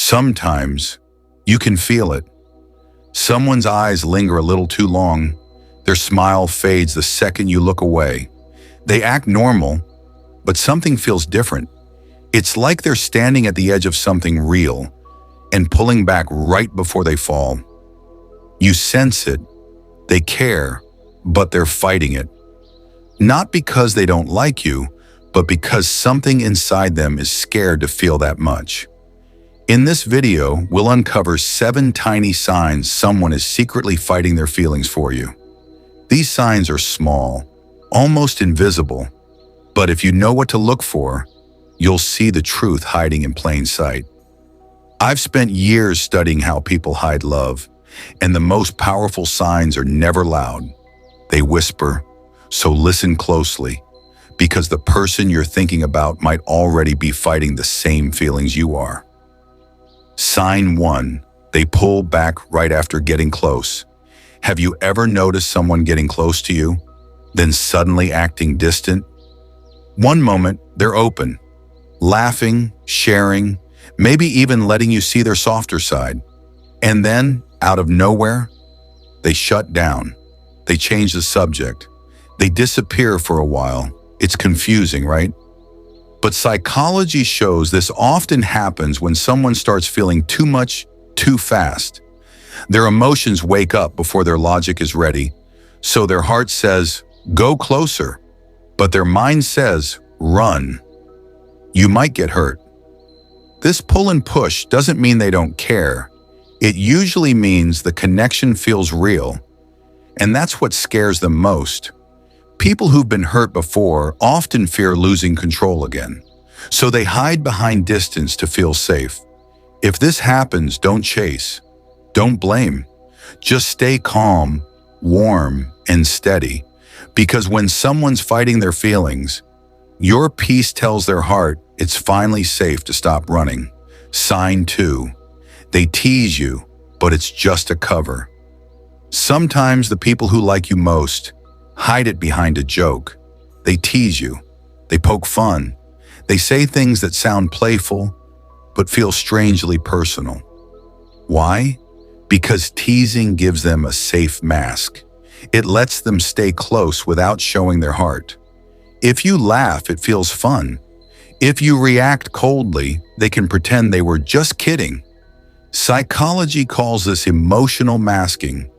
Sometimes you can feel it. Someone's eyes linger a little too long. Their smile fades the second you look away. They act normal, but something feels different. It's like they're standing at the edge of something real and pulling back right before they fall. You sense it. They care, but they're fighting it. Not because they don't like you, but because something inside them is scared to feel that much. In this video, we'll uncover 7 tiny signs someone is secretly fighting their feelings for you. These signs are small, almost invisible, but if you know what to look for, you'll see the truth hiding in plain sight. I've spent years studying how people hide love, and the most powerful signs are never loud. They whisper, so listen closely, because the person you're thinking about might already be fighting the same feelings you are. Sign 1. They pull back right after getting close. Have you ever noticed someone getting close to you, then suddenly acting distant? One moment, they're open, laughing, sharing, maybe even letting you see their softer side. And then, out of nowhere, they shut down. They change the subject. They disappear for a while. It's confusing, right? But psychology shows this often happens when someone starts feeling too much, too fast. Their emotions wake up before their logic is ready, so their heart says, go closer, but their mind says, run. You might get hurt. This pull and push doesn't mean they don't care. It usually means the connection feels real, and that's what scares them most. People who've been hurt before often fear losing control again, so they hide behind distance to feel safe. If this happens, don't chase. Don't blame. Just stay calm, warm, and steady, because when someone's fighting their feelings, your peace tells their heart it's finally safe to stop running. Sign 2. They tease you, but it's just a cover. Sometimes the people who like you most hide it behind a joke. They tease you. They poke fun. They say things that sound playful, but feel strangely personal. Why? Because teasing gives them a safe mask. It lets them stay close without showing their heart. If you laugh, it feels fun. If you react coldly, they can pretend they were just kidding. Psychology calls this emotional masking,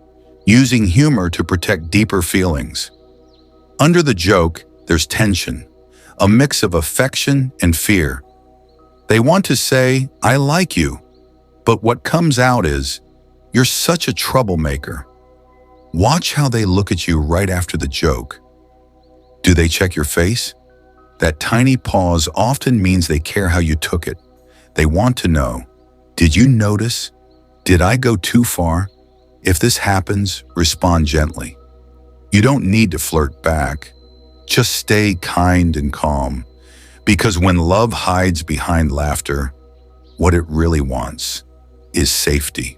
using humor to protect deeper feelings. Under the joke, there's tension, a mix of affection and fear. They want to say, I like you, but what comes out is, you're such a troublemaker. Watch how they look at you right after the joke. Do they check your face? That tiny pause often means they care how you took it. They want to know, did you notice? Did I go too far? If this happens, respond gently. You don't need to flirt back. Just stay kind and calm, because when love hides behind laughter, what it really wants is safety.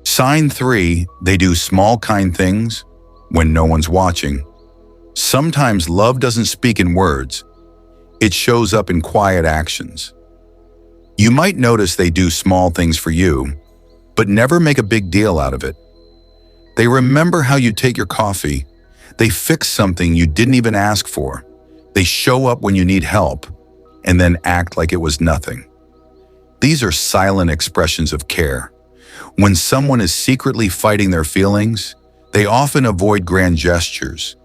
Sign 3, they do small kind things when no one's watching. Sometimes love doesn't speak in words. It shows up in quiet actions. You might notice they do small things for you, but never make a big deal out of it. They remember how you take your coffee. They fix something you didn't even ask for. They show up when you need help, and then act like it was nothing. These are silent expressions of care. When someone is secretly fighting their feelings, they often avoid grand gestures.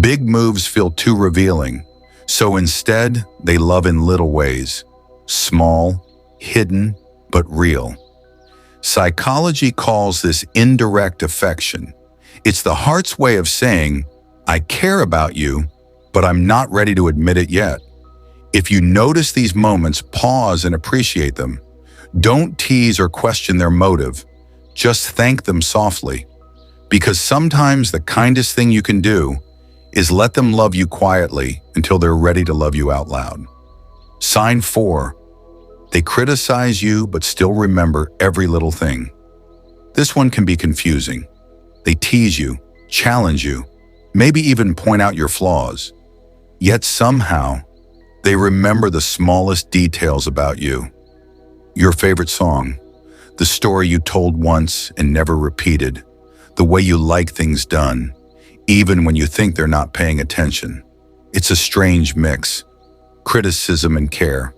Big moves feel too revealing, so instead, they love in little ways. Small, hidden, but real. Psychology calls this indirect affection. It's the heart's way of saying, I care about you, but I'm not ready to admit it yet. If you notice these moments, pause and appreciate them. Don't tease or question their motive. Just thank them softly. Because sometimes the kindest thing you can do is let them love you quietly until they're ready to love you out loud. Sign 4. They criticize you but still remember every little thing. This one can be confusing. They tease you, challenge you, maybe even point out your flaws. Yet somehow, they remember the smallest details about you. Your favorite song, the story you told once and never repeated, the way you like things done, even when you think they're not paying attention. It's a strange mix, criticism and care.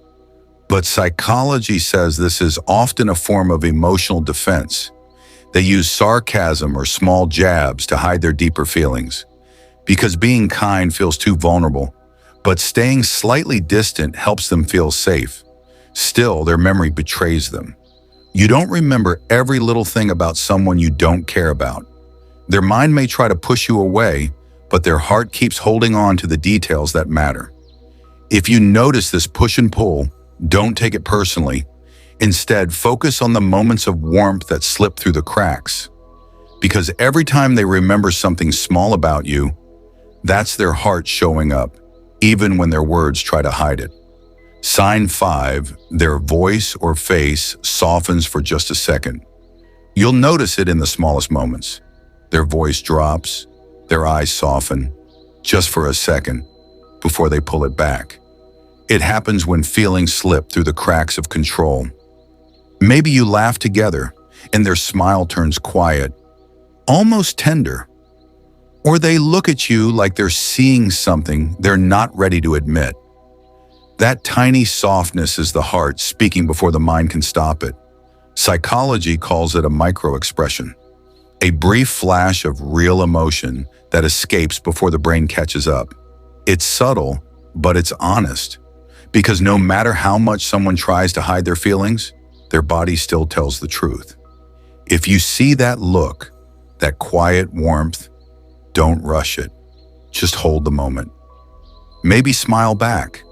But psychology says this is often a form of emotional defense. They use sarcasm or small jabs to hide their deeper feelings, because being kind feels too vulnerable, but staying slightly distant helps them feel safe. Still, their memory betrays them. You don't remember every little thing about someone you don't care about. Their mind may try to push you away, but their heart keeps holding on to the details that matter. If you notice this push and pull, don't take it personally. Instead, focus on the moments of warmth that slip through the cracks. Because every time they remember something small about you, that's their heart showing up, even when their words try to hide it. Sign 5, their voice or face softens for just a second. You'll notice it in the smallest moments. Their voice drops, their eyes soften, just for a second, before they pull it back. It happens when feelings slip through the cracks of control. Maybe you laugh together, and their smile turns quiet, almost tender. Or they look at you like they're seeing something they're not ready to admit. That tiny softness is the heart speaking before the mind can stop it. Psychology calls it a micro-expression, a brief flash of real emotion that escapes before the brain catches up. It's subtle, but it's honest, because no matter how much someone tries to hide their feelings, their body still tells the truth. If you see that look, that quiet warmth, don't rush it. Just hold the moment. Maybe smile back.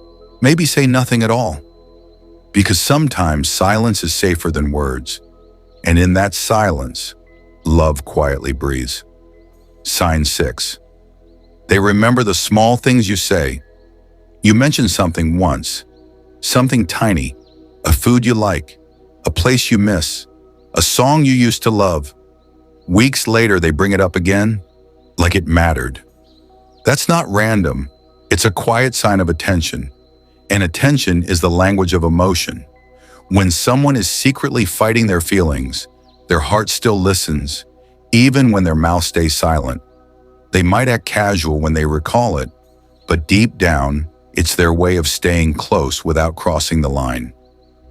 Maybe say nothing at all. Because sometimes silence is safer than words. And in that silence, love quietly breathes. Sign 6. They remember the small things you say. You mentioned something once, something tiny, a food you like, a place you miss, a song you used to love. Weeks later, they bring it up again, like it mattered. That's not random. It's a quiet sign of attention. And attention is the language of emotion. When someone is secretly fighting their feelings, their heart still listens, even when their mouth stays silent. They might act casual when they recall it, but deep down, it's their way of staying close without crossing the line.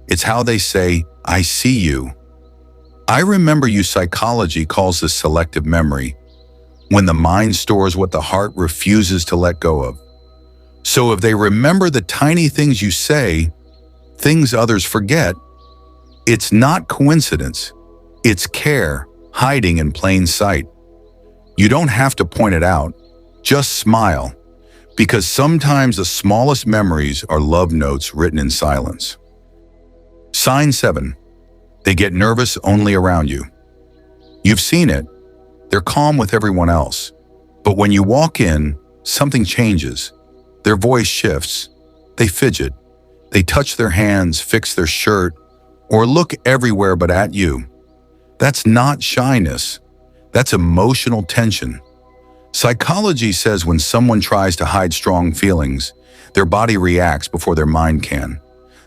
It's how they say, "I see you." I remember you. Psychology calls this selective memory, when the mind stores what the heart refuses to let go of. So if they remember the tiny things you say, things others forget, it's not coincidence. It's care hiding in plain sight. You don't have to point it out, just smile, because sometimes the smallest memories are love notes written in silence. Sign 7. They get nervous only around you. You've seen it. They're calm with everyone else. But when you walk in, something changes. Their voice shifts. They fidget. They touch their hands, fix their shirt, or look everywhere but at you. That's not shyness. That's emotional tension. Psychology says when someone tries to hide strong feelings, their body reacts before their mind can.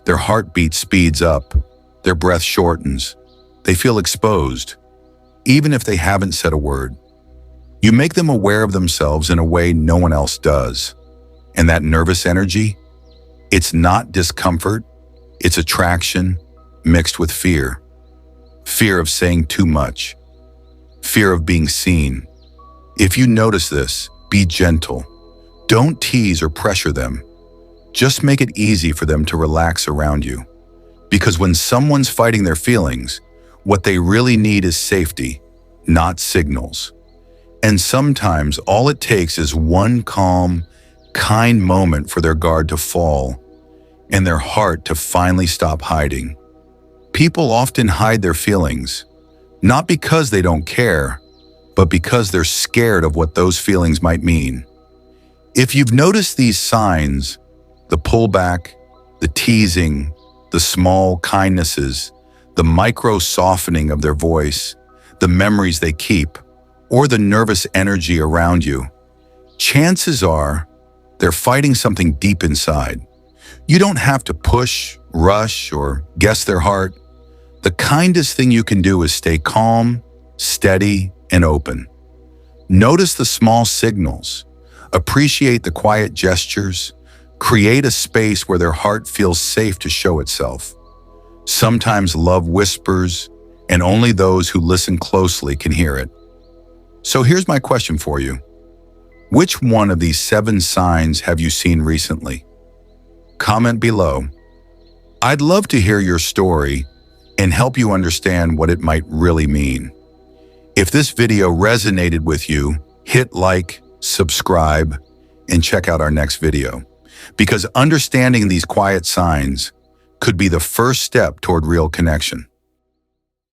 Their heartbeat speeds up. Their breath shortens. They feel exposed, even if they haven't said a word. You make them aware of themselves in a way no one else does. And that nervous energy, it's not discomfort, it's attraction mixed with fear. Fear of saying too much. Fear of being seen. If you notice this, be gentle. Don't tease or pressure them. Just make it easy for them to relax around you. Because when someone's fighting their feelings, what they really need is safety, not signals. And sometimes all it takes is one calm, kind moment for their guard to fall and their heart to finally stop hiding. People often hide their feelings, not because they don't care, but because they're scared of what those feelings might mean. If you've noticed these signs, the pullback, the teasing, the small kindnesses, the micro softening of their voice, the memories they keep, or the nervous energy around you, chances are they're fighting something deep inside. You don't have to push rush, or guess their heart, the kindest thing you can do is stay calm, steady, and open. Notice the small signals. Appreciate the quiet gestures. Create a space where their heart feels safe to show itself. Sometimes love whispers, and only those who listen closely can hear it. So here's my question for you. Which one of these 7 signs have you seen recently? Comment below. I'd love to hear your story and help you understand what it might really mean. If this video resonated with you, hit like, subscribe, and check out our next video. Because understanding these quiet signs could be the first step toward real connection.